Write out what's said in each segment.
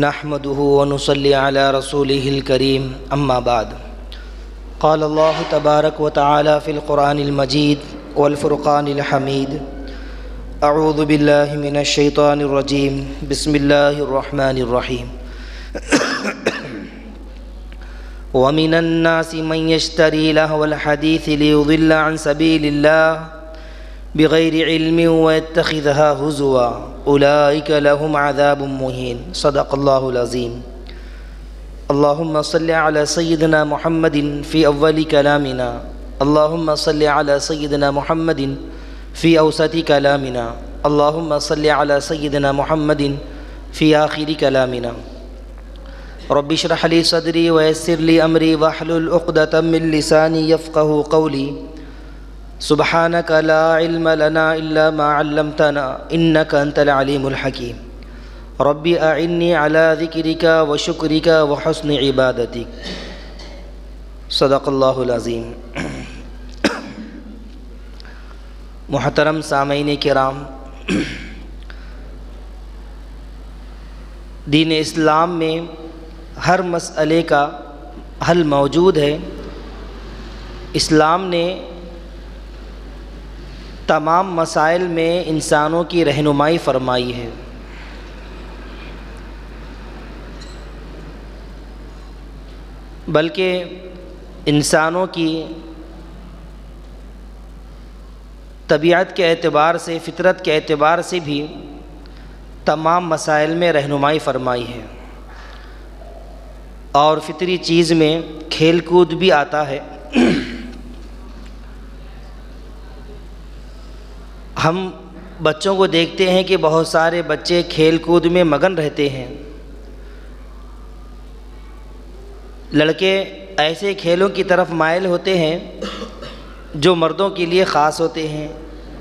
نحمده ونصلي على رسوله الكريم اما بعد قال الله تبارك وتعالى في القرآن المجيد والفرقان الحميد اعوذ بالله من الشيطان الرجيم بسم الله الرحمن الرحيم ومن الناس من يشتري لهو الحديث ليضل عن سبيل الله بغير علم ويتخذها هزوا اولئك لهم عذاب مهين صدق الله العظيم اللهم صل على سيدنا محمد في اول كلامنا اللهم صل على سيدنا محمد في اوسط كلامنا اللهم صل على سيدنا محمد في آخر كلامنا رب اشرح لي صدري ويسر لي امري واحلل عقدة من لساني يفقهوا قولي سبحانك لا علم لنا الا ما علمتنا انك انت العليم الحكيم رب اعني على ذكرك وشكرك وحسن عبادتك صدق اللہ العظیم۔ محترم سامعین کرام، دین اسلام میں ہر مسئلے کا حل موجود ہے۔ اسلام نے تمام مسائل میں انسانوں کی رہنمائی فرمائی ہے۔ بلکہ انسانوں کی طبیعت کے اعتبار سے، فطرت کے اعتبار سے بھی تمام مسائل میں رہنمائی فرمائی ہے، اور فطری چیز میں کھیل کود بھی آتا ہے۔ ہم بچوں کو دیکھتے ہیں کہ بہت سارے بچے کھیل کود میں مگن رہتے ہیں۔ لڑکے ایسے کھیلوں کی طرف مائل ہوتے ہیں جو مردوں کے لیے خاص ہوتے ہیں،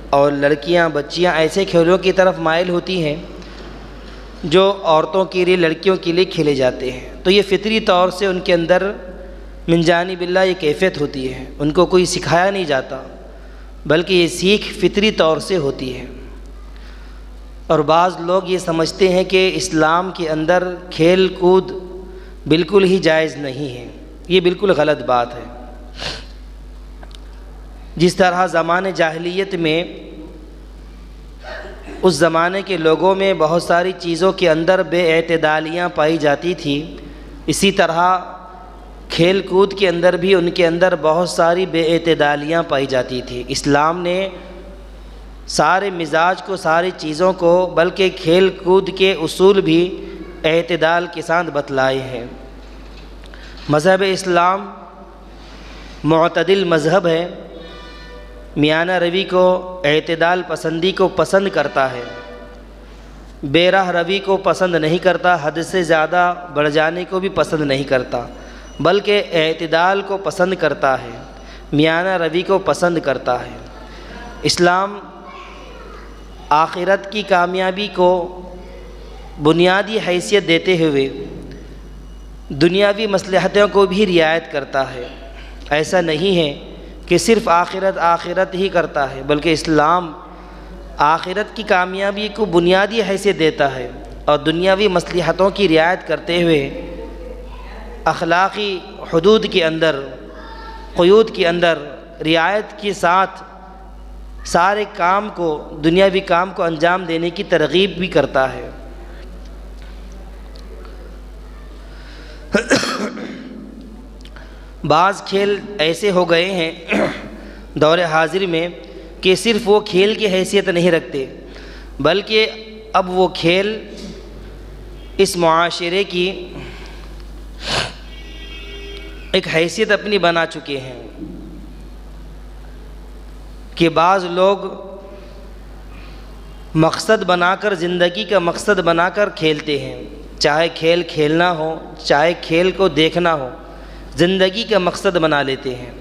اور لڑکیاں بچیاں ایسے کھیلوں کی طرف مائل ہوتی ہیں جو عورتوں کے لیے، لڑکیوں کے لیے کھیلے جاتے ہیں۔ تو یہ فطری طور سے ان کے اندر من جانب اللہ یہ کیفیت ہوتی ہے، ان کو کوئی سکھایا نہیں جاتا، بلکہ یہ سیکھ فطری طور سے ہوتی ہے۔ اور بعض لوگ یہ سمجھتے ہیں کہ اسلام کے اندر کھیل کود بالکل ہی جائز نہیں ہے۔ یہ بالکل غلط بات ہے۔ جس طرح زمانے جاہلیت میں اس زمانے کے لوگوں میں بہت ساری چیزوں کے اندر بے اعتدالیاں پائی جاتی تھی، اسی طرح کھیل کود کے اندر بھی ان کے اندر بہت ساری بے اعتدالیاں پائی جاتی تھی۔ اسلام نے سارے مزاج کو، ساری چیزوں کو، بلکہ کھیل کود کے اصول بھی اعتدال کے ساتھ بتلائے ہیں۔ مذہب اسلام معتدل مذہب ہے، میانہ روی کو، اعتدال پسندی کو پسند کرتا ہے، بے راہ روی کو پسند نہیں کرتا، حد سے زیادہ بڑھ جانے کو بھی پسند نہیں کرتا، بلکہ اعتدال کو پسند کرتا ہے، میانہ روی کو پسند کرتا ہے۔ اسلام آخرت کی کامیابی کو بنیادی حیثیت دیتے ہوئے دنیاوی مصلحتوں کو بھی رعایت کرتا ہے۔ ایسا نہیں ہے کہ صرف آخرت ہی کرتا ہے، بلکہ اسلام آخرت کی کامیابی کو بنیادی حیثیت دیتا ہے، اور دنیاوی مصلحتوں کی رعایت کرتے ہوئے اخلاقی حدود کے اندر، قیود کے اندر رعایت کے ساتھ سارے کام کو، دنیاوی کام کو انجام دینے کی ترغیب بھی کرتا ہے۔ بعض کھیل ایسے ہو گئے ہیں دور حاضر میں کہ صرف وہ کھیل کی حیثیت نہیں رکھتے، بلکہ اب وہ کھیل اس معاشرے کی ایک حیثیت اپنی بنا چکے ہیں کہ بعض لوگ مقصد بنا کر، زندگی کا مقصد بنا کر کھیلتے ہیں، چاہے کھیل کھیلنا ہو، چاہے کھیل کو دیکھنا ہو، زندگی کا مقصد بنا لیتے ہیں۔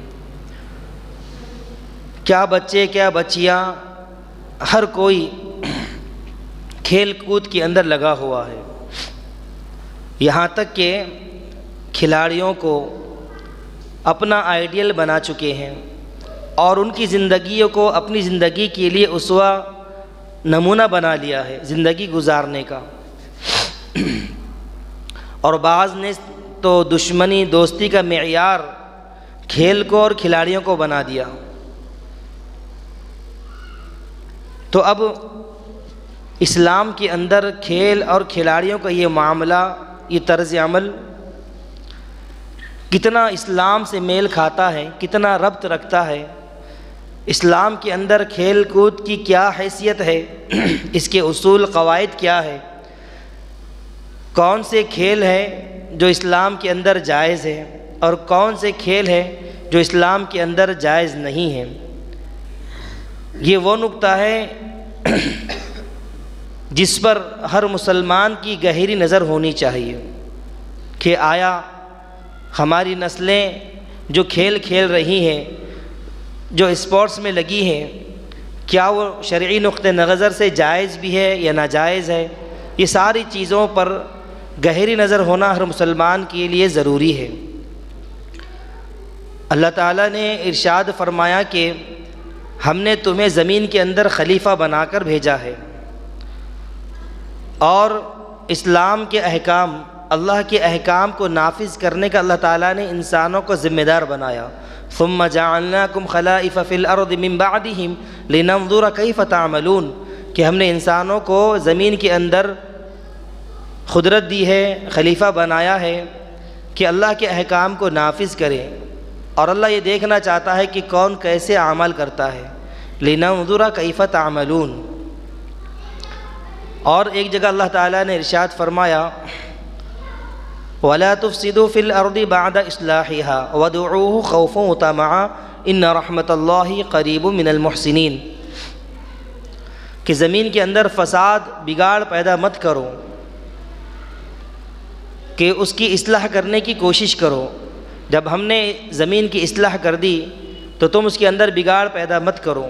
کیا بچے، کیا بچیاں، ہر کوئی کھیل کود کے اندر لگا ہوا ہے، یہاں تک کہ کھلاڑیوں کو اپنا آئیڈیل بنا چکے ہیں، اور ان کی زندگیوں کو اپنی زندگی کے لیے اسوہ نمونہ بنا لیا ہے زندگی گزارنے کا۔ اور بعض نے تو دشمنی دوستی کا معیار کھیل کو اور کھلاڑیوں کو بنا دیا۔ تو اب اسلام کے اندر کھیل اور کھلاڑیوں کا یہ معاملہ، یہ طرز عمل کتنا اسلام سے میل کھاتا ہے، کتنا ربط رکھتا ہے، اسلام کے اندر کھیل کود کی کیا حیثیت ہے، اس کے اصول قواعد کیا ہے، کون سے کھیل ہے جو اسلام کے اندر جائز ہے اور کون سے کھیل ہے جو اسلام کے اندر جائز نہیں ہے۔ یہ وہ نقطہ ہے جس پر ہر مسلمان کی گہری نظر ہونی چاہیے کہ آیا ہماری نسلیں جو کھیل کھیل رہی ہیں، جو اسپورٹس میں لگی ہیں، کیا وہ شرعی نقطہ نظر سے جائز بھی ہے یا ناجائز ہے؟ یہ ساری چیزوں پر گہری نظر ہونا ہر مسلمان کے لیے ضروری ہے۔ اللہ تعالیٰ نے ارشاد فرمایا کہ ہم نے تمہیں زمین کے اندر خلیفہ بنا کر بھیجا ہے، اور اسلام کے احکام، اللہ کے احکام کو نافذ کرنے کا اللہ تعالیٰ نے انسانوں کو ذمہ دار بنایا۔ ثم جعلناکم خلائف فی الارض من بعدہم لننظر کیف تعملون، کہ ہم نے انسانوں کو زمین کے اندر قدرت دی ہے، خلیفہ بنایا ہے کہ اللہ کے احکام کو نافذ کرے، اور اللہ یہ دیکھنا چاہتا ہے کہ کون کیسے عمل کرتا ہے۔ لننظر کیف تعملون۔ اور ایک جگہ اللہ تعالیٰ نے ارشاد فرمایا وَلَا تُفْسِدُوا فِي الْأَرْضِ بَعْدَ إِصْلَاحِهَا وَادْعُوهُ خَوْفًا وَطَمَعًا إِنَّ رَحْمَتَ اللَّهِ قَرِيبٌ مِّنَ الْمُحْسِنِينَ، کہ زمین کے اندر فساد بگاڑ پیدا مت کرو، کہ اس کی اصلاح کرنے کی کوشش کرو۔ جب ہم نے زمین کی اصلاح کر دی تو تم اس کے اندر بگاڑ پیدا مت کرو۔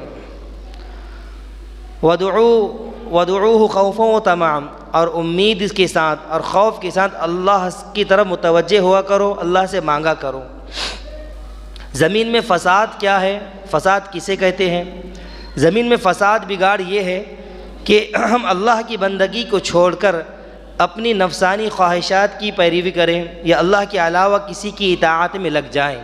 وَادْعُوهُ خَوْفًا وَطَمَعًا، اور امید کے ساتھ اور خوف کے ساتھ اللہ کی طرف متوجہ ہوا کرو، اللہ سے مانگا کرو۔ زمین میں فساد کیا ہے؟ فساد کسے کہتے ہیں؟ زمین میں فساد بگاڑ یہ ہے کہ ہم اللہ کی بندگی کو چھوڑ کر اپنی نفسانی خواہشات کی پیروی کریں یا اللہ کے علاوہ کسی کی اطاعت میں لگ جائیں۔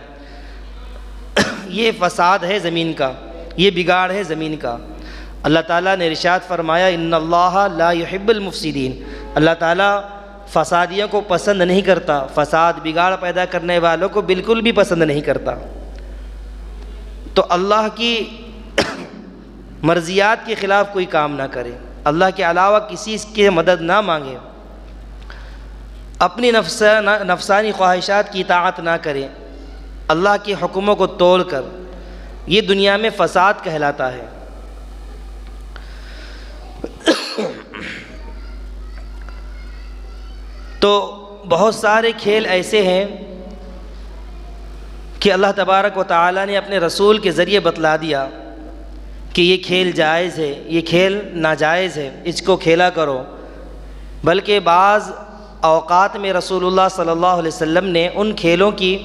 یہ فساد ہے زمین کا، یہ بگاڑ ہے زمین کا۔ اللہ تعالیٰ نے ارشاد فرمایا ان اللہ لا يحب المفسدین، اللہ تعالیٰ فسادیوں کو پسند نہیں کرتا، فساد بگاڑ پیدا کرنے والوں کو بالکل بھی پسند نہیں کرتا۔ تو اللہ کی مرضیات کے خلاف کوئی کام نہ کرے، اللہ کے علاوہ کسی کی مدد نہ مانگے، اپنی نفسانی خواہشات کی اطاعت نہ کرے، اللہ کے حکموں کو توڑ کر، یہ دنیا میں فساد کہلاتا ہے۔ تو بہت سارے کھیل ایسے ہیں کہ اللہ تبارک و تعالیٰ نے اپنے رسول کے ذریعے بتلا دیا کہ یہ کھیل جائز ہے، یہ کھیل ناجائز ہے، اس کو کھیلا کرو۔ بلکہ بعض اوقات میں رسول اللہ صلی اللہ علیہ وسلم نے ان کھیلوں کی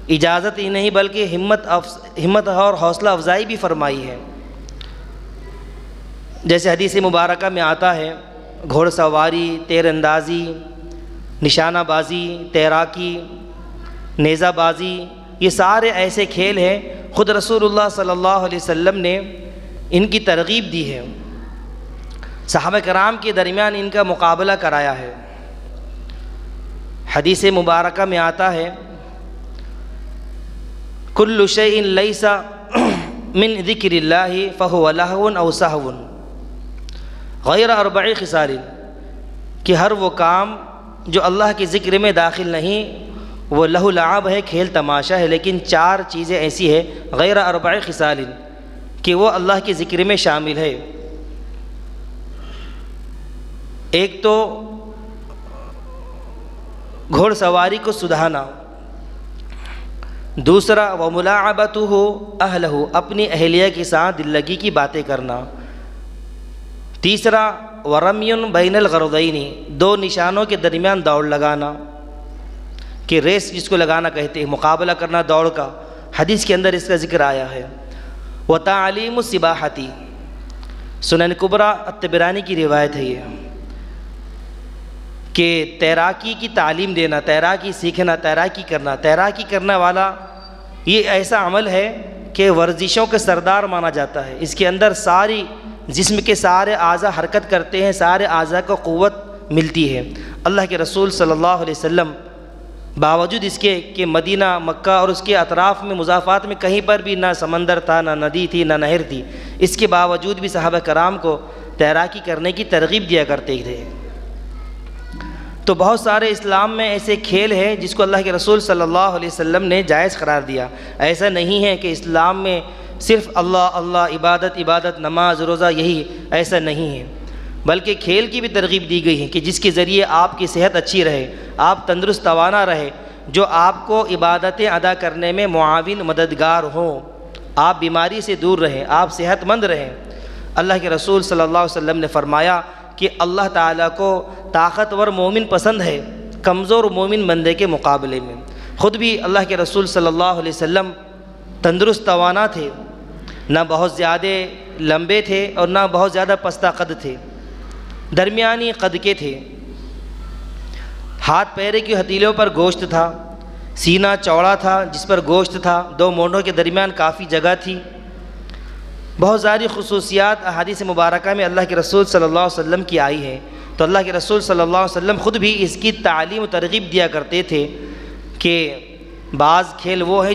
اجازت ہی نہیں بلکہ ہمت اور حوصلہ افزائی بھی فرمائی ہے۔ جیسے حدیث مبارکہ میں آتا ہے گھوڑ سواری، تیر اندازی، نشانہ بازی، تیراکی، نیزہ بازی، یہ سارے ایسے کھیل ہیں خود رسول اللہ صلی اللہ علیہ وسلم نے ان کی ترغیب دی ہے، صحابہ کرام کے درمیان ان کا مقابلہ کرایا ہے۔ حدیث مبارکہ میں آتا ہے کل شیء لیس من ذکر اللہ فہو لہو او سہو غیر اربع خصال، کہ ہر وہ کام جو اللہ کے ذکر میں داخل نہیں وہ لہو لعب ہے، کھیل تماشا ہے، لیکن 4 چیزیں ایسی ہیں غیر اربع خصال کہ وہ اللہ کے ذکر میں شامل ہے۔ ایک تو گھوڑ سواری کو سدھانا، دوسرا وملاعبتہ اہلہ، اپنی اہلیہ کے ساتھ دل لگی کی باتیں کرنا، تیسرا ورمی بین الغرضین، 2 نشانوں کے درمیان دوڑ لگانا، کہ ریس جس کو لگانا کہتے ہیں، مقابلہ کرنا دوڑ کا، حدیث کے اندر اس کا ذکر آیا ہے۔ وتعلیم السباحۃ، سنن کبریٰ الطبرانی کی روایت ہے یہ، کہ تیراکی کی تعلیم دینا، تیراکی سیکھنا، تیراکی کرنا، تیراکی کرنے والا یہ ایسا عمل ہے کہ ورزشوں کے سردار مانا جاتا ہے۔ اس کے اندر ساری جسم کے سارے اعضاء حرکت کرتے ہیں، سارے اعضاء کو قوت ملتی ہے۔ اللہ کے رسول صلی اللہ علیہ وسلم باوجود اس کے کہ مدینہ، مکہ اور اس کے اطراف میں مضافات میں کہیں پر بھی نہ سمندر تھا، نہ ندی تھی، نہ نہر تھی، اس کے باوجود بھی صحابہ کرام کو تیراکی کرنے کی ترغیب دیا کرتے تھے۔ تو بہت سارے اسلام میں ایسے کھیل ہیں جس کو اللہ کے رسول صلی اللہ علیہ وسلم نے جائز قرار دیا۔ ایسا نہیں ہے کہ اسلام میں صرف اللہ اللہ، عبادت عبادت، نماز روزہ، یہی ایسا نہیں ہے، بلکہ کھیل کی بھی ترغیب دی گئی ہے کہ جس کے ذریعے آپ کی صحت اچھی رہے، آپ تندرست توانا رہے، جو آپ کو عبادتیں ادا کرنے میں معاون مددگار ہوں، آپ بیماری سے دور رہیں، آپ صحت مند رہیں۔ اللہ کے رسول صلی اللہ علیہ وسلم نے فرمایا کہ اللہ تعالیٰ کو طاقتور مومن پسند ہے کمزور مومن بندے کے مقابلے میں۔ خود بھی اللہ کے رسول صلی اللہ علیہ وسلم تندرست توانا تھے، نہ بہت زیادہ لمبے تھے اور نہ بہت زیادہ پستہ قد تھے، درمیانی قد کے تھے۔ ہاتھ پیرے کی ہتھیلیوں پر گوشت تھا، سینہ چوڑا تھا جس پر گوشت تھا، دو مونڈوں کے درمیان کافی جگہ تھی۔ بہت ساری خصوصیات احادیث مبارکہ میں اللہ کے رسول صلی اللہ علیہ وسلم کی آئی ہے، تو اللہ کے رسول صلی اللہ علیہ وسلم خود بھی اس کی تعلیم و ترغیب دیا کرتے تھے کہ بعض کھیل وہ ہے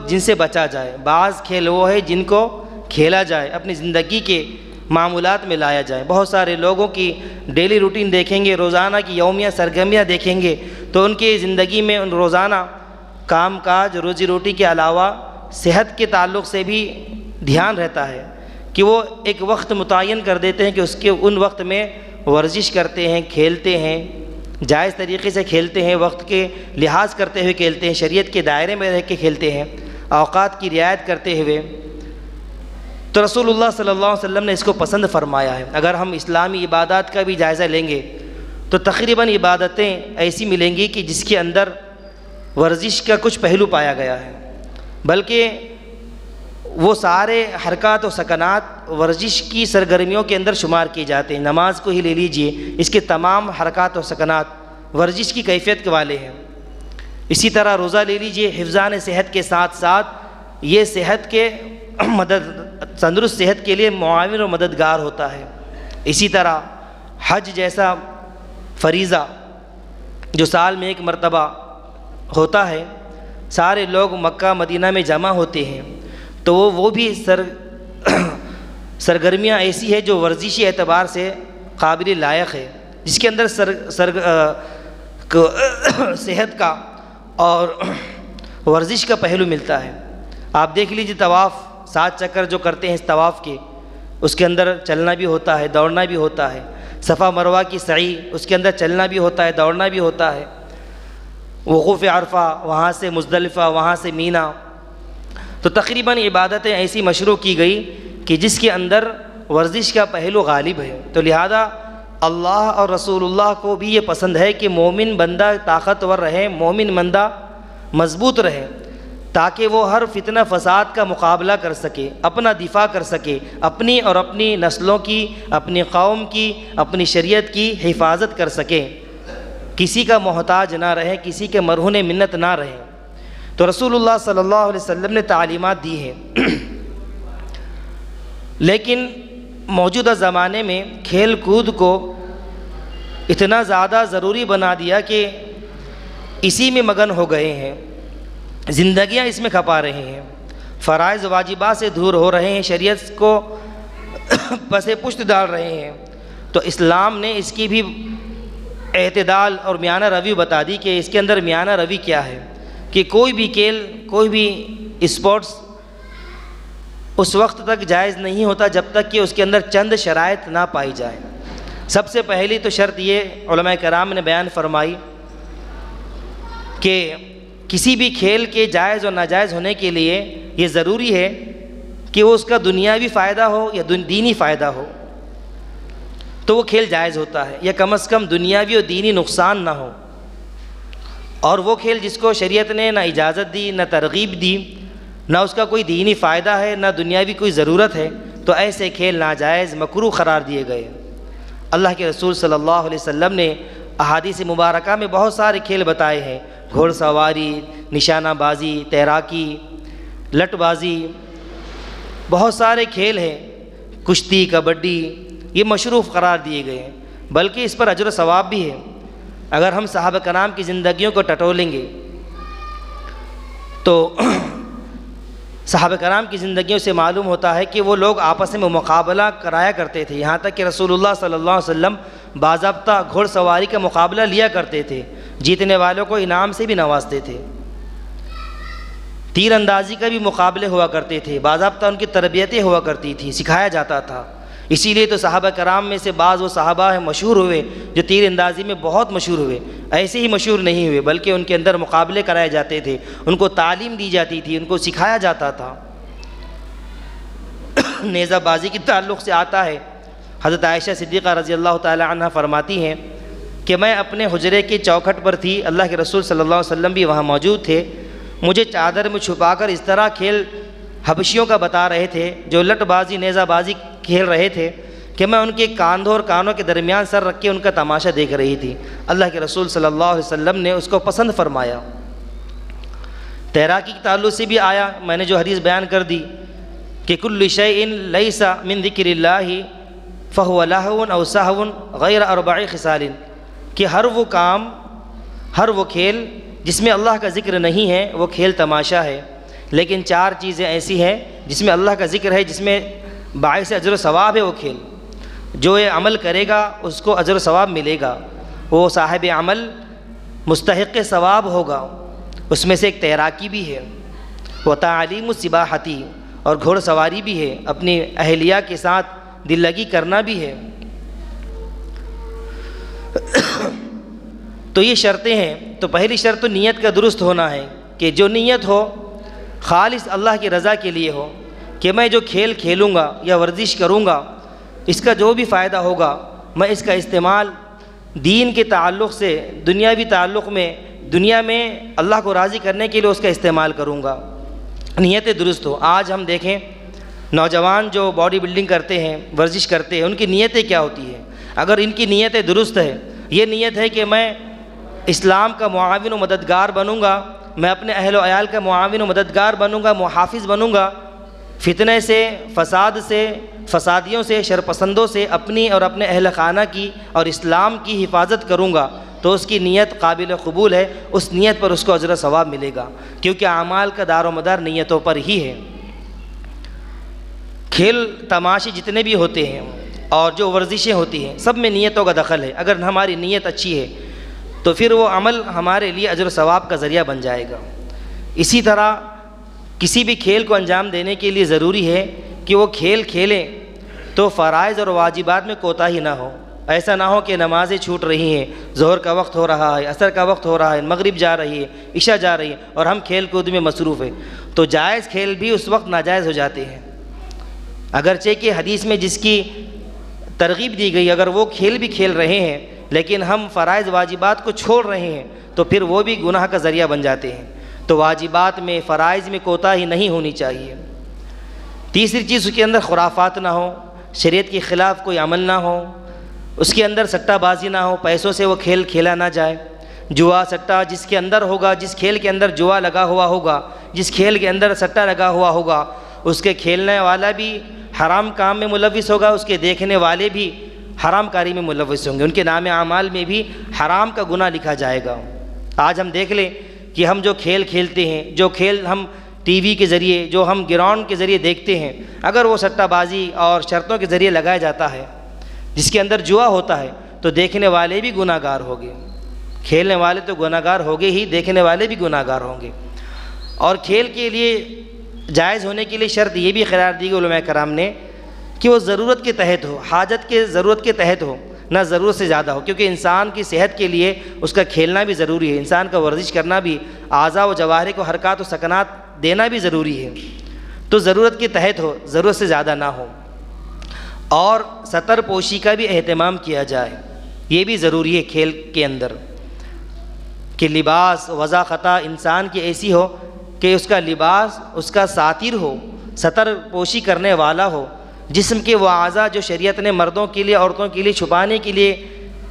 جن سے بچا جائے، بعض کھیل وہ ہے جن کو کھیلا جائے، اپنی زندگی کے معمولات میں لایا جائے۔ بہت سارے لوگوں کی ڈیلی روٹین دیکھیں گے، روزانہ کی یومیہ سرگرمیاں دیکھیں گے، تو ان کی زندگی میں ان روزانہ کام کاج، روزی روٹی کے علاوہ صحت کے تعلق سے بھی دھیان رہتا ہے کہ وہ ایک وقت متعین کر دیتے ہیں کہ اس کے ان وقت میں ورزش کرتے ہیں، کھیلتے ہیں، جائز طریقے سے کھیلتے ہیں، وقت کے لحاظ کرتے ہوئے کھیلتے ہیں، شریعت کے دائرے میں رہ کے کھیلتے ہیں، اوقات کی رعایت کرتے ہوئے۔ تو رسول اللہ صلی اللہ علیہ وسلم نے اس کو پسند فرمایا ہے۔ اگر ہم اسلامی عبادات کا بھی جائزہ لیں گے تو تقریباً عبادتیں ایسی ملیں گی کہ جس کے اندر ورزش کا کچھ پہلو پایا گیا ہے، بلکہ وہ سارے حرکات و سکنات ورزش کی سرگرمیوں کے اندر شمار کیے جاتے ہیں۔ نماز کو ہی لے لیجئے، اس کے تمام حرکات و سکنات ورزش کی کیفیت کے والے ہیں۔ اسی طرح روزہ لے لیجئے، حفظان صحت کے ساتھ ساتھ یہ صحت کے تندرست صحت کے لیے معاون و مددگار ہوتا ہے۔ اسی طرح حج جیسا فریضہ جو سال میں ایک مرتبہ ہوتا ہے، سارے لوگ مکہ مدینہ میں جمع ہوتے ہیں، تو وہ بھی سرگرمیاں ایسی ہے جو ورزشی اعتبار سے قابل لائق ہے، جس کے اندر صحت کا اور ورزش کا پہلو ملتا ہے۔ آپ دیکھ لیجیے طواف، 7 چکر جو کرتے ہیں اس طواف کے، اس کے اندر چلنا بھی ہوتا ہے، دوڑنا بھی ہوتا ہے۔ صفا مروہ کی سعی، اس کے اندر چلنا بھی ہوتا ہے، دوڑنا بھی ہوتا ہے۔ وقوف عرفہ، وہاں سے مزدلفہ، وہاں سے مینا، تو تقریباً عبادتیں ایسی مشروع کی گئی کہ جس کے اندر ورزش کا پہلو غالب ہے۔ تو لہذا اللہ اور رسول اللہ کو بھی یہ پسند ہے کہ مومن بندہ طاقتور رہے، مومن بندہ مضبوط رہے، تاکہ وہ ہر فتنہ فساد کا مقابلہ کر سکے، اپنا دفاع کر سکے، اپنی اور اپنی نسلوں کی، اپنی قوم کی، اپنی شریعت کی حفاظت کر سکے، کسی کا محتاج نہ رہے، کسی کے مرہون منت نہ رہے۔ تو رسول اللہ صلی اللہ علیہ وسلم نے تعلیمات دی ہیں۔ لیکن موجودہ زمانے میں کھیل کود کو اتنا زیادہ ضروری بنا دیا کہ اسی میں مگن ہو گئے ہیں، زندگیاں اس میں کھپا رہے ہیں، فرائض واجبات سے دور ہو رہے ہیں، شریعت کو پس پشت ڈال رہے ہیں۔ تو اسلام نے اس کی بھی اعتدال اور میانہ روی بتا دی کہ اس کے اندر میانہ روی کیا ہے، کہ کوئی بھی کھیل، کوئی بھی اسپورٹس اس وقت تک جائز نہیں ہوتا جب تک کہ اس کے اندر چند شرائط نہ پائی جائیں۔ سب سے پہلی تو شرط یہ علماء کرام نے بیان فرمائی کہ کسی بھی کھیل کے جائز اور ناجائز ہونے کے لیے یہ ضروری ہے کہ وہ اس کا دنیاوی فائدہ ہو یا دینی فائدہ ہو، تو وہ کھیل جائز ہوتا ہے، یا کم از کم دنیاوی اور دینی نقصان نہ ہو۔ اور وہ کھیل جس کو شریعت نے نہ اجازت دی، نہ ترغیب دی، نہ اس کا کوئی دینی فائدہ ہے، نہ دنیاوی کوئی ضرورت ہے، تو ایسے کھیل ناجائز مکروہ قرار دیے گئے۔ اللہ کے رسول صلی اللہ علیہ وسلم نے احادیث مبارکہ میں بہت سارے کھیل بتائے ہیں، گھوڑ سواری، نشانہ بازی، تیراکی، لٹ بازی، بہت سارے کھیل ہیں، کشتی، کبڈی، یہ مشروف قرار دیے گئے ہیں، بلکہ اس پر اجر و ثواب بھی ہے۔ اگر ہم صحابہ کرام کی زندگیوں کو ٹٹولیں گے تو صحابہ کرام کی زندگیوں سے معلوم ہوتا ہے کہ وہ لوگ آپس میں مقابلہ کرایا کرتے تھے، یہاں تک کہ رسول اللہ صلی اللہ علیہ وسلم باضابطہ گھوڑ سواری کا مقابلہ لیا کرتے تھے، جیتنے والوں کو انعام سے بھی نوازتے تھے۔ تیر اندازی کا بھی مقابلے ہوا کرتے تھے، باضابطہ ان کی تربیتیں ہوا کرتی تھی، سکھایا جاتا تھا۔ اسی لیے تو صحابہ کرام میں سے بعض وہ صحابہ مشہور ہوئے جو تیر اندازی میں بہت مشہور ہوئے، ایسے ہی مشہور نہیں ہوئے بلکہ ان کے اندر مقابلے کرائے جاتے تھے، ان کو تعلیم دی جاتی تھی، ان کو سکھایا جاتا تھا۔ نیزہ بازی کے تعلق سے آتا ہے، حضرت عائشہ صدیقہ رضی اللہ تعالی عنہ فرماتی ہیں کہ میں اپنے حجرے کی چوکھٹ پر تھی، اللہ کے رسول صلی اللہ علیہ وسلم بھی وہاں موجود تھے، مجھے چادر میں چھپا کر اس طرح کھیل حبشیوں کا بتا رہے تھے جو لٹ بازی، نیزہ بازی کھیل رہے تھے کہ میں ان کے کاندھوں اور کانوں کے درمیان سر رکھ کے ان کا تماشا دیکھ رہی تھی۔ اللہ کے رسول صلی اللہ علیہ وسلم نے اس کو پسند فرمایا۔ تیراکی کے تعلق سے بھی آیا، میں نے جو حدیث بیان کر دی کہ کل شیء لیس من ذکر اللہ فہو لہو او سہو غیر اربع خصال، کہ ہر وہ کام، ہر وہ کھیل جس میں اللہ کا ذکر نہیں ہے وہ کھیل تماشا ہے، لیکن 4 چیزیں ایسی ہیں جس میں اللہ کا ذکر ہے، جس میں باعث اجر و ثواب ہے وہ کھیل، جو یہ عمل کرے گا اس کو اجر و ثواب ملے گا، وہ صاحب عمل مستحق ثواب ہوگا۔ اس میں سے ایک تیراکی بھی ہے، وہ تعلیم السباحتی، اور گھوڑ سواری بھی ہے، اپنی اہلیہ کے ساتھ دل لگی کرنا بھی ہے۔ تو یہ شرطیں ہیں۔ تو پہلی شرط تو نیت کا درست ہونا ہے کہ جو نیت ہو خالص اللہ کی رضا کے لیے ہو، کہ میں جو کھیل کھیلوں گا یا ورزش کروں گا اس کا جو بھی فائدہ ہوگا میں اس کا استعمال دین کے تعلق سے، دنیاوی تعلق میں، دنیا میں اللہ کو راضی کرنے کے لیے اس کا استعمال کروں گا، نیت درست ہو۔ آج ہم دیکھیں نوجوان جو باڈی بلڈنگ کرتے ہیں، ورزش کرتے ہیں، ان کی نیتیں کیا ہوتی ہیں؟ اگر ان کی نیتیں درست ہے، یہ نیت ہے کہ میں اسلام کا معاون و مددگار بنوں گا، میں اپنے اہل و عیال کا معاون و مددگار بنوں گا، محافظ بنوں گا، فتنے سے، فساد سے، فسادیوں سے، شرپسندوں سے اپنی اور اپنے اہل خانہ کی اور اسلام کی حفاظت کروں گا، تو اس کی نیت قابل قبول ہے، اس نیت پر اس کو اجر و ثواب ملے گا، کیونکہ اعمال کا دار و مدار نیتوں پر ہی ہے۔ کھیل تماشے جتنے بھی ہوتے ہیں اور جو ورزشیں ہوتی ہیں سب میں نیتوں کا دخل ہے۔ اگر ہماری نیت اچھی ہے تو پھر وہ عمل ہمارے لیے اجر و ثواب کا ذریعہ بن جائے گا۔ اسی طرح کسی بھی کھیل کو انجام دینے کے لیے ضروری ہے کہ وہ کھیل کھیلیں تو فرائض اور واجبات میں کوتاہی نہ ہو، ایسا نہ ہو کہ نمازیں چھوٹ رہی ہیں، ظہر کا وقت ہو رہا ہے، عصر کا وقت ہو رہا ہے، مغرب جا رہی ہے، عشاء جا رہی ہے اور ہم کھیل کود میں مصروف ہیں، تو جائز کھیل بھی اس وقت ناجائز ہو جاتے ہیں۔ اگرچہ کہ حدیث میں جس کی ترغیب دی گئی، اگر وہ کھیل بھی کھیل رہے ہیں لیکن ہم فرائض واجبات کو چھوڑ رہے ہیں تو پھر وہ بھی گناہ کا ذریعہ بن جاتے ہیں۔ تو واجبات میں، فرائض میں کوتاہی نہیں ہونی چاہیے۔ تیسری چیز، اس کے اندر خرافات نہ ہو، شریعت کے خلاف کوئی عمل نہ ہو، اس کے اندر سٹہ بازی نہ ہو، پیسوں سے وہ کھیل کھیلا نہ جائے۔ جوا سٹہ جس کے اندر ہوگا، جس کھیل کے اندر جوا لگا ہوا ہوگا، جس کھیل کے اندر سٹہ لگا ہوا ہوگا، اس کے کھیلنے والا بھی حرام کام میں ملوث ہوگا، اس کے دیکھنے والے بھی حرام کاری میں ملوث ہوں گے، ان کے نام اعمال میں بھی حرام کا گناہ لکھا جائے گا۔ آج ہم دیکھ لیں کہ ہم جو کھیل کھیلتے ہیں، جو کھیل ہم ٹی وی کے ذریعے، جو ہم گراؤنڈ کے ذریعے دیکھتے ہیں، اگر وہ سٹہ بازی اور شرطوں کے ذریعے لگایا جاتا ہے جس کے اندر جوا ہوتا ہے تو دیکھنے والے بھی گناہ گار ہوں گے، کھیلنے والے تو گناہ گار ہوں گے ہی، دیکھنے والے بھی گناہ گار ہوں گے۔ اور کھیل کے لیے جائز ہونے کے لیے شرط یہ بھی قرار دی گئی علماء کرام نے کہ وہ ضرورت کے تحت ہو، حاجت کے ضرورت کے تحت ہو، نہ ضرورت سے زیادہ ہو، کیونکہ انسان کی صحت کے لیے اس کا کھیلنا بھی ضروری ہے، انسان کا ورزش کرنا بھی، اعضاء و جوارح کو حرکات و سکنات دینا بھی ضروری ہے، تو ضرورت کے تحت ہو، ضرورت سے زیادہ نہ ہو۔ اور ستر پوشی کا بھی اہتمام کیا جائے، یہ بھی ضروری ہے کھیل کے اندر، کہ لباس وضع خطا انسان کی ایسی ہو کہ اس کا لباس اس کا ساتر ہو، ستر پوشی کرنے والا ہو، جسم کے وہ اعضاء جو شریعت نے مردوں کے لیے، عورتوں کے لیے چھپانے کے لیے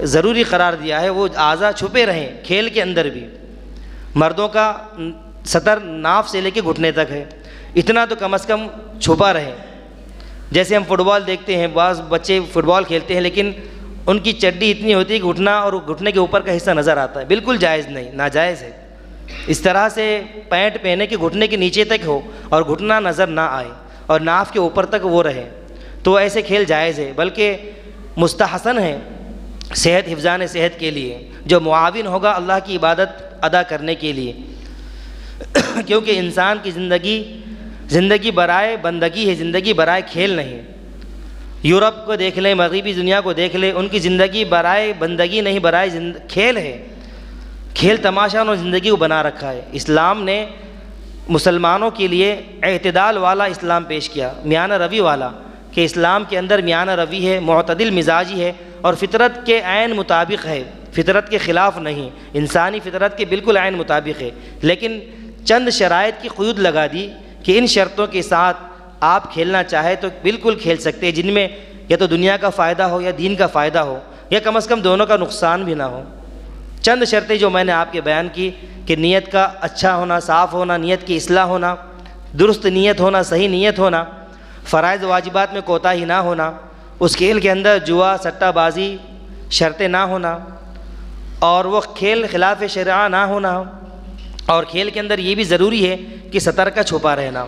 ضروری قرار دیا ہے وہ اعضاء چھپے رہیں کھیل کے اندر بھی. مردوں کا سطر ناف سے لے کے گھٹنے تک ہے، اتنا تو کم از کم چھپا رہے. جیسے ہم فٹ بال دیکھتے ہیں، بعض بچے فٹ بال کھیلتے ہیں لیکن ان کی چڈی اتنی ہوتی ہے کہ گھٹنا اور گھٹنے کے اوپر کا حصہ نظر آتا ہے. بالکل جائز نہیں، ناجائز ہے. اس طرح سے پینٹ پہنے کہ گھٹنے کے نیچے تک ہو اور گھٹنا نظر نہ آئے اور ناف کے اوپر تک وہ رہے، تو ایسے کھیل جائز ہے، بلکہ مستحسن ہے صحت، حفظان صحت کے لیے، جو معاون ہوگا اللہ کی عبادت ادا کرنے کے لیے. کیونکہ انسان کی زندگی برائے بندگی ہے، زندگی برائے کھیل نہیں. یورپ کو دیکھ لیں، مغربی دنیا کو دیکھ لیں، ان کی زندگی برائے بندگی نہیں، برائے کھیل ہے. کھیل تماشا انہوں نے زندگی کو بنا رکھا ہے. اسلام نے مسلمانوں کے لیے اعتدال والا اسلام پیش کیا، میانہ روی والا، کہ اسلام کے اندر میانہ روی ہے، معتدل مزاجی ہے اور فطرت کے عین مطابق ہے، فطرت کے خلاف نہیں، انسانی فطرت کے بالکل عین مطابق ہے. لیکن چند شرائط کی قیود لگا دی کہ ان شرطوں کے ساتھ آپ کھیلنا چاہے تو بالکل کھیل سکتے ہیں، جن میں یا تو دنیا کا فائدہ ہو یا دین کا فائدہ ہو، یا کم از کم دونوں کا نقصان بھی نہ ہو. چند شرطیں جو میں نے آپ کے بیان کی کہ نیت کا اچھا ہونا، صاف ہونا، نیت کی اصلاح ہونا، درست نیت ہونا، صحیح نیت ہونا، فرائض واجبات میں کوتاہی نہ ہونا، اس کھیل کے اندر جوا، سٹہ بازی، شرطیں نہ ہونا، اور وہ کھیل خلاف شرع نہ ہونا. اور کھیل کے اندر یہ بھی ضروری ہے کہ سطر کا چھپا رہنا.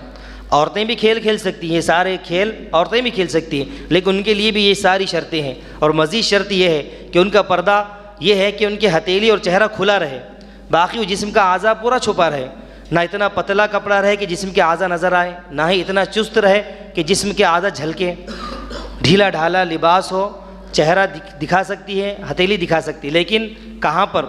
عورتیں بھی کھیل کھیل سکتی ہیں، سارے کھیل عورتیں بھی کھیل سکتی ہیں، لیکن ان کے لیے بھی یہ ساری شرطیں ہیں. اور مزید شرط یہ ہے کہ ان کا پردہ یہ ہے کہ ان کی ہتھیلی اور چہرہ کھلا رہے، باقی وہ جسم کا اعضاء پورا چھپا رہے. نہ اتنا پتلا کپڑا رہے کہ جسم کے اعضاء نظر آئے، نہ ہی اتنا چست رہے کہ جسم کے اعضاء جھلکے. ڈھیلا ڈھالا لباس ہو، چہرہ دکھا سکتی ہے، ہتھیلی دکھا سکتی، لیکن کہاں پر؟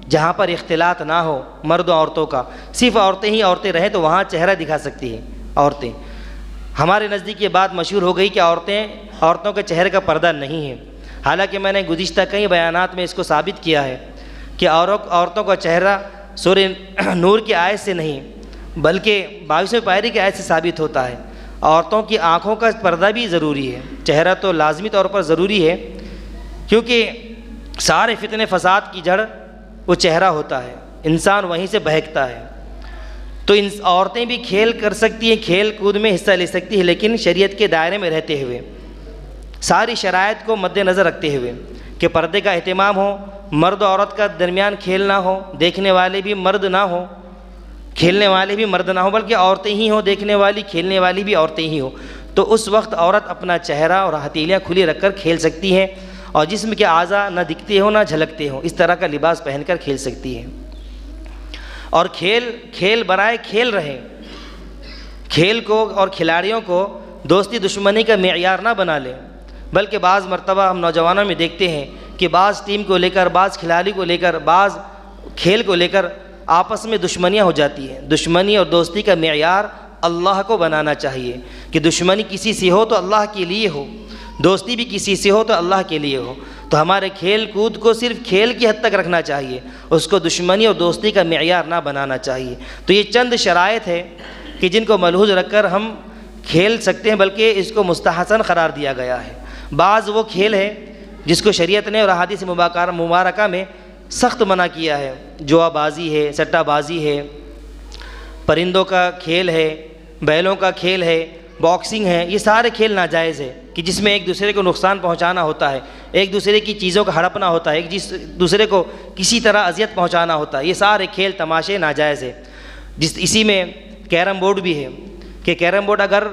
جہاں پر اختلاط نہ ہو مرد و عورتوں کا، صرف عورتیں رہیں تو وہاں چہرہ دکھا سکتی ہیں عورتیں. ہمارے نزدیک یہ بات مشہور ہو گئی کہ عورتوں کے چہرے کا پردہ نہیں ہے. حالانکہ میں نے گزشتہ کئی بیانات میں اس کو ثابت کیا ہے کہ عورتوں کا چہرہ سورہ نور کی آیت سے نہیں بلکہ 22ویں پاری کی آیت سے ثابت ہوتا ہے. عورتوں کی آنکھوں کا پردہ بھی ضروری ہے، چہرہ تو لازمی طور پر ضروری ہے، کیونکہ سارے فتنے فساد کی جڑ وہ چہرہ ہوتا ہے، انسان وہیں سے بہکتا ہے. تو عورتیں بھی کھیل کر سکتی ہیں، کھیل کود میں حصہ لے سکتی ہیں، لیکن شریعت کے دائرے میں رہتے ہوئے، ساری شرائط کو مد نظر رکھتے ہوئے کہ پردے کا اہتمام ہو، مرد و عورت کا درمیان کھیل نہ ہو، دیکھنے والے بھی مرد نہ ہو، کھیلنے والے بھی مرد نہ ہو، بلکہ عورتیں ہی ہوں دیکھنے والی، کھیلنے والی بھی عورتیں ہی ہوں. تو اس وقت عورت اپنا چہرہ اور ہتھیلیاں کھلی رکھ کر کھیل سکتی ہیں، اور جسم کے اعضاء نہ دکھتے ہوں نہ جھلکتے ہوں، اس طرح کا لباس پہن کر کھیل سکتی ہیں. اور کھیل برائے کھیل رہے. کھیل کو اور کھلاڑیوں کو دوستی دشمنی کا معیار نہ بنا لیں، بلکہ بعض مرتبہ ہم نوجوانوں میں دیکھتے ہیں کہ بعض ٹیم کو لے کر، بعض کھلاڑی کو لے کر، بعض کھیل کو لے کر آپس میں دشمنیاں ہو جاتی ہیں. دشمنی اور دوستی کا معیار اللہ کو بنانا چاہیے کہ دشمنی کسی سے ہو تو اللہ کے لیے ہو، دوستی بھی کسی سے ہو تو اللہ کے لیے ہو. تو ہمارے کھیل کود کو صرف کھیل کی حد تک رکھنا چاہیے، اس کو دشمنی اور دوستی کا معیار نہ بنانا چاہیے. تو یہ چند شرائط ہے کہ جن کو ملحوظ رکھ کر ہم کھیل سکتے ہیں، بلکہ اس کو مستحسن قرار دیا گیا ہے. بعض وہ کھیل ہے جس کو شریعت نے اور احادیث مبارکہ میں سخت منع کیا ہے. جوا بازی ہے، سٹہ بازی ہے، پرندوں کا کھیل ہے، بیلوں کا کھیل ہے، باکسنگ ہے. یہ سارے کھیل ناجائز ہے کہ جس میں ایک دوسرے کو نقصان پہنچانا ہوتا ہے، ایک دوسرے کی چیزوں کا ہڑپنا ہوتا ہے، ایک دوسرے کو کسی طرح اذیت پہنچانا ہوتا ہے. یہ سارے کھیل تماشے ناجائز ہے. اسی میں کیرم بورڈ بھی ہے کہ کیرم بورڈ اگر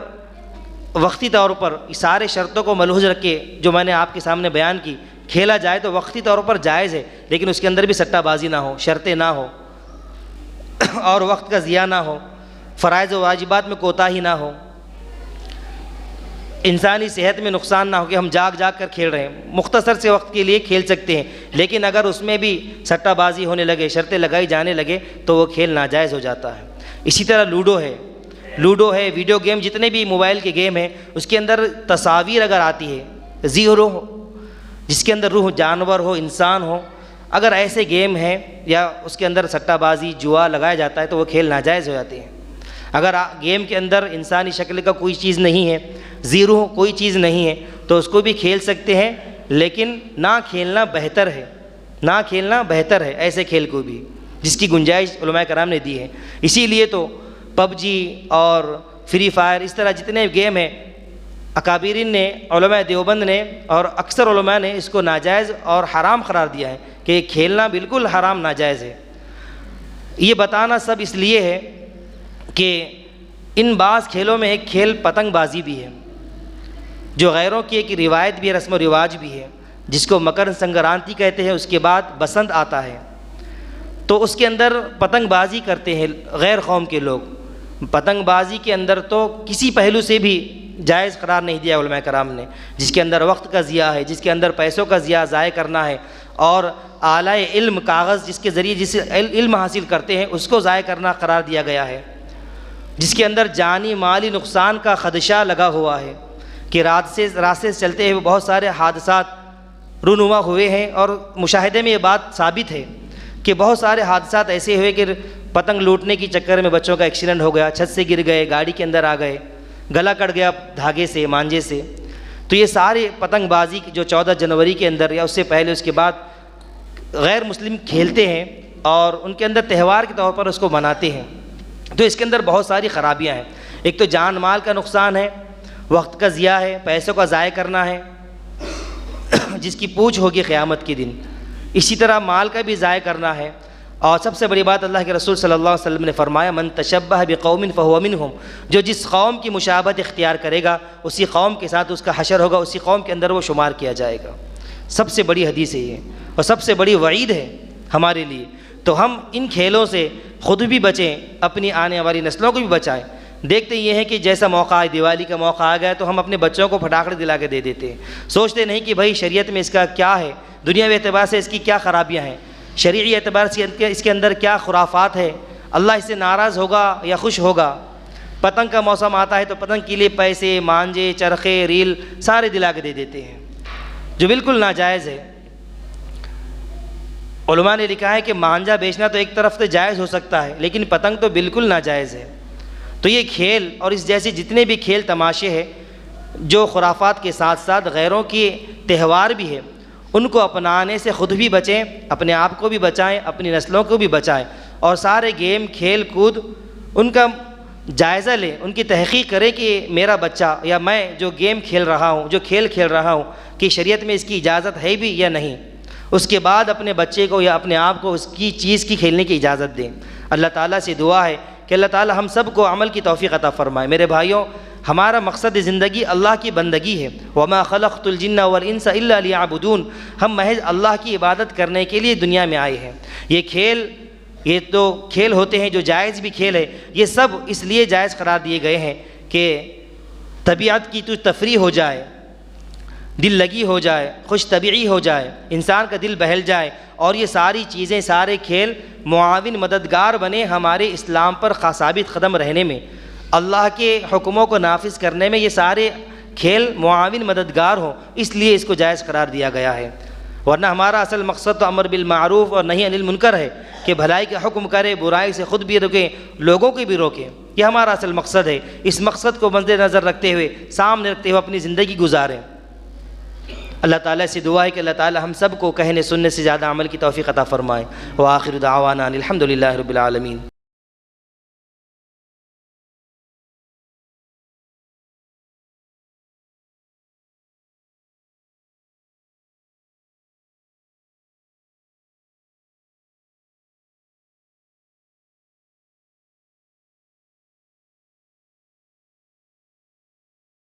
وقتی طور پر سارے شرطوں کو ملحوظ رکھ کے جو میں نے آپ کے سامنے بیان کی کھیلا جائے تو وقتی طور پر جائز ہے، لیکن اس کے اندر بھی سٹہ بازی نہ ہو، شرطیں نہ ہو، اور وقت کا ضیاع نہ ہو، فرائض و واجبات میں کوتاہی نہ ہو، انسانی صحت میں نقصان نہ ہو کہ ہم جاگ کر کھیل رہے ہیں. مختصر سے وقت کے لیے کھیل سکتے ہیں، لیکن اگر اس میں بھی سٹہ بازی ہونے لگے، شرطیں لگائی جانے لگے تو وہ کھیل ناجائز ہو جاتا ہے. اسی طرح لوڈو ہے، ویڈیو گیم، جتنے بھی موبائل کے گیم ہیں اس کے اندر تصاویر اگر آتی ہے، روح، جس کے اندر روح جانور ہو، انسان ہو، اگر ایسے گیم ہیں یا اس کے اندر سٹہ بازی، جوا لگایا جاتا ہے تو وہ کھیل ناجائز ہو جاتے ہیں. اگر گیم کے اندر انسانی شکل کا کوئی چیز نہیں ہے، زیرو کوئی چیز نہیں ہے، تو اس کو بھی کھیل سکتے ہیں، لیکن نہ کھیلنا بہتر ہے، نہ کھیلنا بہتر ہے ایسے کھیل کو بھی، جس کی گنجائش علماء کرام نے دی ہے۔ اسی لیے تو پب جی اور فری فائر اس طرح جتنے گیم ہیں، اکابرین نے، علماء دیوبند نے اور اکثر علماء نے اس کو ناجائز اور حرام قرار دیا ہے کہ کھیلنا بالکل حرام ناجائز ہے۔ یہ بتانا سب اس لیے ہے کہ ان بعض کھیلوں میں ایک کھیل پتنگ بازی بھی ہے، جو غیروں کی ایک روایت بھی ہے، رسم و رواج بھی ہے، جس کو مکر سنکرانتی کہتے ہیں۔ اس کے بعد بسنت آتا ہے، تو اس کے اندر پتنگ بازی کرتے ہیں غیر قوم کے لوگ۔ پتنگ بازی کے اندر تو کسی پہلو سے بھی جائز قرار نہیں دیا علماء کرام نے، جس کے اندر وقت کا ضیاع ہے، جس کے اندر پیسوں کا ضائع کرنا ہے، اور اعلی علم کاغذ جس کے ذریعے جس علم حاصل کرتے ہیں اس کو ضائع کرنا قرار دیا گیا ہے، جس کے اندر جانی مالی نقصان کا خدشہ لگا ہوا ہے کہ راستے سے چلتے ہوئے بہت سارے حادثات رونما ہوئے ہیں، اور مشاہدے میں یہ بات ثابت ہے کہ بہت سارے حادثات ایسے ہوئے کہ پتنگ لوٹنے کی چکر میں بچوں کا ایکسیڈنٹ ہو گیا، چھت سے گر گئے، گاڑی کے اندر آ گئے، گلا کٹ گیا دھاگے سے، مانجے سے۔ تو یہ سارے پتنگ بازی جو 14 جنوری کے اندر یا اس سے پہلے اس کے بعد غیر مسلم کھیلتے ہیں اور ان کے اندر تہوار کے طور پر اس کو مناتے ہیں، تو اس کے اندر بہت ساری خرابیاں ہیں۔ ایک تو جان مال کا نقصان ہے، وقت کا ضیاع ہے، پیسوں کا ضائع کرنا ہے، جس کی پوچھ ہوگی قیامت کے دن۔ اسی طرح مال کا بھی ضائع کرنا ہے، اور سب سے بڑی بات اللہ کے رسول صلی اللہ علیہ وسلم نے فرمایا من تشبہ بقوم فہو منہم، جو جس قوم کی مشابہت اختیار کرے گا اسی قوم کے ساتھ اس کا حشر ہوگا، اسی قوم کے اندر وہ شمار کیا جائے گا۔ سب سے بڑی حدیث ہے یہ، اور سب سے بڑی وعید ہے ہمارے لیے۔ تو ہم ان کھیلوں سے خود بھی بچیں، اپنی آنے والی نسلوں کو بھی بچائیں۔ دیکھتے یہ ہیں کہ جیسا موقع ہے، دیوالی کا موقع آ گیا تو ہم اپنے بچوں کو پٹاخے دلا کے دے دیتے ہیں، سوچتے نہیں کہ بھائی شریعت میں اس کا کیا ہے، دنیاوی اعتبار سے اس کی کیا خرابیاں ہیں، شرعی اعتبار سے اس کے اندر کیا خرافات ہے، اللہ اس سے ناراض ہوگا یا خوش ہوگا۔ پتنگ کا موسم آتا ہے تو پتنگ کے لیے پیسے، مانجے، چرخے، ریل سارے دلا کے دے دیتے ہیں، جو بالکل ناجائز ہے۔ علماء نے لکھا ہے کہ مانجا بیچنا تو ایک طرف سے جائز ہو سکتا ہے، لیکن پتنگ تو بالکل ناجائز ہے۔ تو یہ کھیل اور اس جیسے جتنے بھی کھیل تماشے ہیں جو خرافات کے ساتھ ساتھ غیروں کے تہوار بھی ہے، ان کو اپنانے سے خود بھی بچیں، اپنے آپ کو بھی بچائیں، اپنی نسلوں کو بھی بچائیں، اور سارے گیم، کھیل کود ان کا جائزہ لیں، ان کی تحقیق کریں کہ میرا بچہ یا میں جو گیم کھیل رہا ہوں، جو کھیل کھیل رہا ہوں، کہ شریعت میں اس کی اجازت ہے بھی یا نہیں۔ اس کے بعد اپنے بچے کو یا اپنے آپ کو اس کی چیز کی کھیلنے کی اجازت دیں۔ اللہ تعالیٰ سے دعا ہے کہ اللہ تعالیٰ ہم سب کو عمل کی توفیق عطا فرمائے۔ میرے بھائیوں، ہمارا مقصد زندگی اللہ کی بندگی ہے، وَمَا خَلَقْتُ الْجِنَّ وَالْإِنسَ إِلَّا لِيَعْبُدُونَ، ہم محض اللہ کی عبادت کرنے کے لیے دنیا میں آئے ہیں۔ یہ تو کھیل ہوتے ہیں جو جائز بھی کھیل ہے، یہ سب اس لیے جائز قرار دیے گئے ہیں کہ طبیعت کی تو تفریح ہو جائے، دل لگی ہو جائے، خوش طبیعی ہو جائے، انسان کا دل بہل جائے، اور یہ ساری چیزیں، سارے کھیل معاون مددگار بنے ہمارے اسلام پر ثابت قدم رہنے میں، اللہ کے حکموں کو نافذ کرنے میں۔ یہ سارے کھیل معاون مددگار ہوں، اس لیے اس کو جائز قرار دیا گیا ہے۔ ورنہ ہمارا اصل مقصد تو امر بالمعروف اور نہی عن المنکر ہے، کہ بھلائی کا حکم کرے، برائی سے خود بھی روکیں، لوگوں کو بھی روکیں۔ یہ ہمارا اصل مقصد ہے۔ اس مقصد کو مد نظر رکھتے ہوئے، سامنے رکھتے ہوئے اپنی زندگی گزاریں۔ اللہ تعالیٰ سے دعا ہے کہ اللہ تعالیٰ ہم سب کو کہنے سننے سے زیادہ عمل کی توفیق عطا فرمائے۔ وآخر دعوانا الحمد للہ رب العالمین۔